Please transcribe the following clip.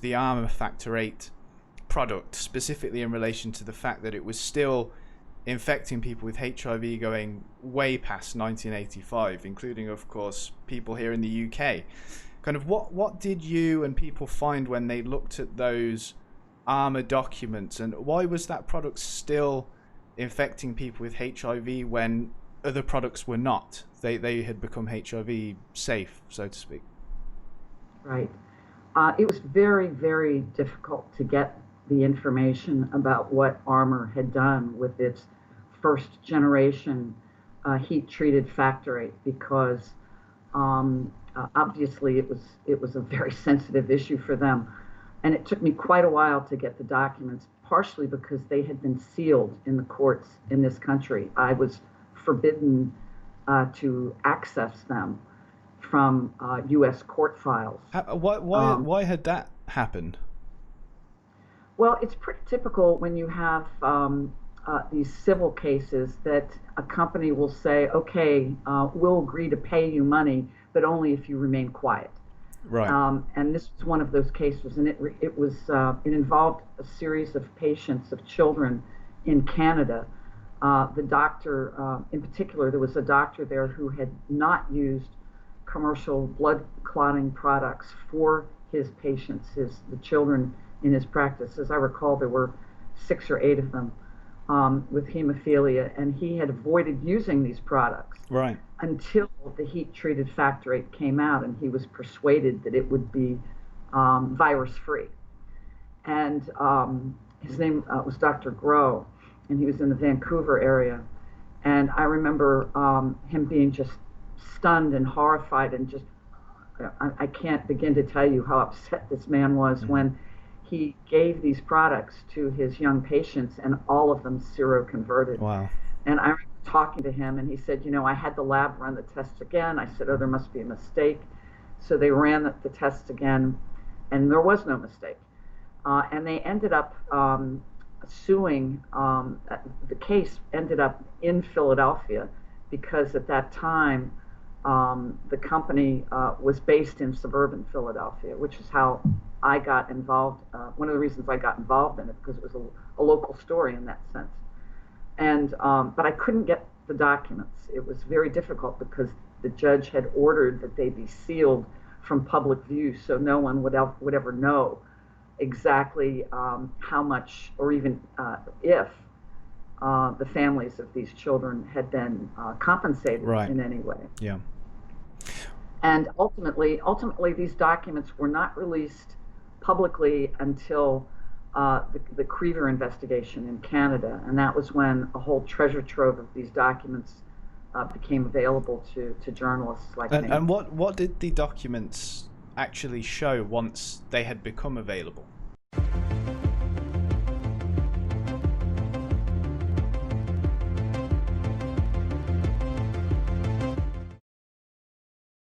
the armor factor 8 product, specifically in relation to the fact that it was still infecting people with HIV going way past 1985, including, of course, people here in the UK. Kind of what did you and people find when they looked at those armor documents, and why was that product still infecting people with HIV when other products were not? They had become HIV safe, so to speak. Right. It was very, very difficult to get the information about what Armor had done with its first generation heat-treated factor 8, because obviously it was a very sensitive issue for them. And it took me quite a while to get the documents, partially because they had been sealed in the courts in this country. I was forbidden to access them from U.S. court files. Why had that happened? Well, it's pretty typical when you have these civil cases that a company will say, okay, we'll agree to pay you money, but only if you remain quiet. Right. And this was one of those cases, and it involved a series of patients, of children in Canada. The doctor, in particular, there was a doctor there who had not used commercial blood clotting products for his patients, the children in his practice. As I recall, there were 6 or 8 of them with hemophilia, and he had avoided using these products. Right. Until the heat-treated factor 8 came out, and he was persuaded that it would be virus-free. And his name was Dr. Groh, and he was in the Vancouver area. And I remember him being just stunned and horrified, and just, I can't begin to tell you how upset this man was when he gave these products to his young patients, and all of them seroconverted. Wow. And I remember talking to him, and he said, you know, I had the lab run the tests again. I said, oh, there must be a mistake. So they ran the tests again, and there was no mistake. And they ended up suing. The case ended up in Philadelphia, because at that time, the company was based in suburban Philadelphia, which is how I got involved. One of the reasons I got involved in it, because it was a local story in that sense. And but I couldn't get the documents. It was very difficult because the judge had ordered that they be sealed from public view, so no one would ever know exactly how much, or even if the families of these children had been compensated in any way. Yeah. And ultimately, these documents were not released publicly until the Creever investigation in Canada, and that was when a whole treasure trove of these documents became available to journalists like me. And what did the documents actually show once they had become available?